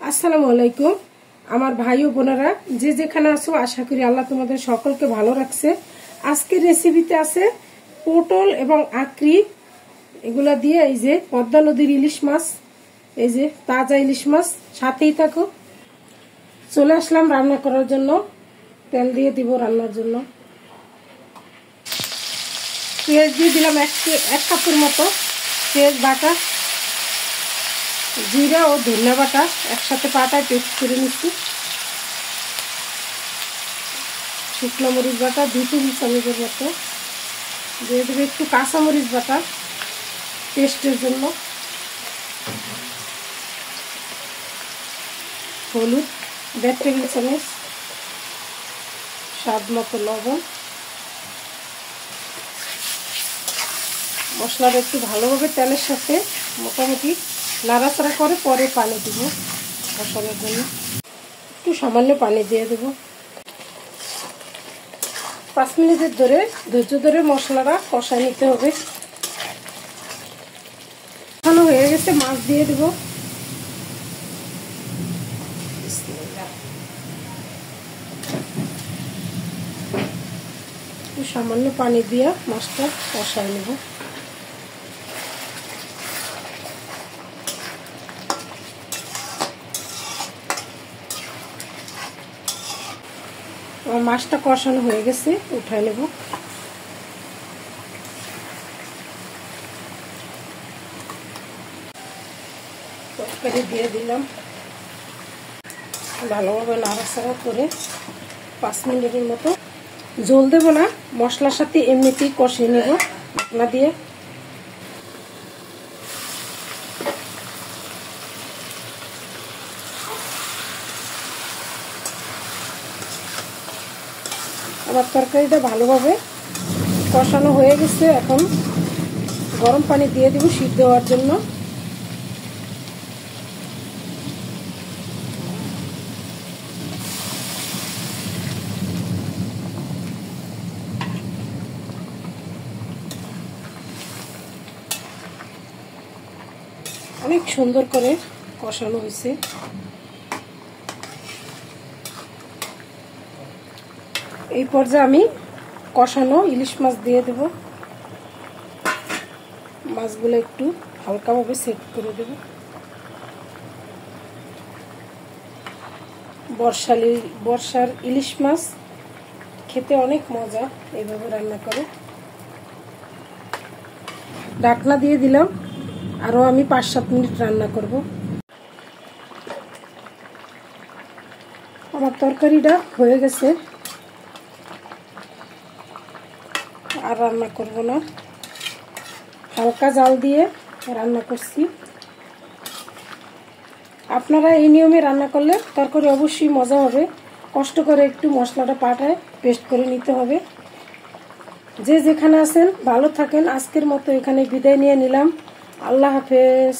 আসসালামু আলাইকুম আমার ভাই ও বোনেরা যে যেখানে আছো আশা করি আল্লাহ তোমাদের সকলকে ভালো রাখছে। আজকের রেসিপিতে আছে পটল এবং আঁকড়ি, এগুলা দিয়ে এই যে পদ্মা নদীর ইলিশ মাছ, এই যে তাজা ইলিশ মাছ। সাথেই থাকো। চলে আসলাম রান্না করার জন্য। তেল দিয়ে দিব রান্নার জন্য। পেঁয়াজ দিয়ে দিলাম এক কাপের মতো পেঁয়াজ বাটা, জিরা ও ধনিয়া বাটা একসাথে পাটায় পেস্ট করে নিচ্ছি। শুকনো মরিচ বাটা 2 টেবিল চামচের মতো দিয়ে দেবো। একটু কাঁচা মরিচ বাটা টেস্টের জন্য। হলুদ 1.5 টেবিল চামচ, স্বাদ মতো লবণ। মশলাটা একটু ভালোভাবে তেলের সাথে মোটামুটি নাড়াচাড়া করে পরে পানি দিব কষানোর জন্য। একটু সামান্য পানি দিয়ে দেব। 5 মিনিটের ধৈর্য ধরে মশলাটা কষায় নিতে হবে। কষানো হয়ে গেছে, মাছ দিয়ে দেব। একটু সামান্য পানি দিয়ে মাছটা কষায় নেব। আমার মাছটা কষানো হয়ে গেছে, উঠায় নেব। তরকারি দিয়ে দিলাম, ভালোভাবে নাড়াচাড়া করে 5 মিনিটের মতো। জল দেব না, মশলার সাথে এমনিতেই কষিয়ে নেব ঢাকনা দিয়ে। আমার তরকারিটা ভালোভাবে কষানো হয়ে গেছে। এখন গরম পানি দিয়ে দিব সিদ্ধ হওয়ার জন্য। অনেক সুন্দর করে কষানো হয়েছে। এই পর্যায়ে আমি কষানো ইলিশ মাছ দিয়ে দেব। মাছগুলো একটু হালকাভাবে সেট করে দেব। বর্ষার ইলিশ মাছ খেতে অনেক মজা, এইভাবে রান্না করে। ঢাকনা দিয়ে দিলাম, আরও আমি 5-7 মিনিট রান্না করব। আমার তরকারিটা হয়ে গেছে, আর রান্না করব না। হালকা জাল দিয়ে রান্না করছি। আপনারা এই নিয়মে রান্না করলে তরকারি অবশ্যই মজা হবে। কষ্ট করে একটু মশলাটা পাটায় পেস্ট করে নিতে হবে। যে যেখানে আছেন ভালো থাকেন। আজকের মতো এখানে বিদায় নিয়ে নিলাম। আল্লাহ হাফেজ।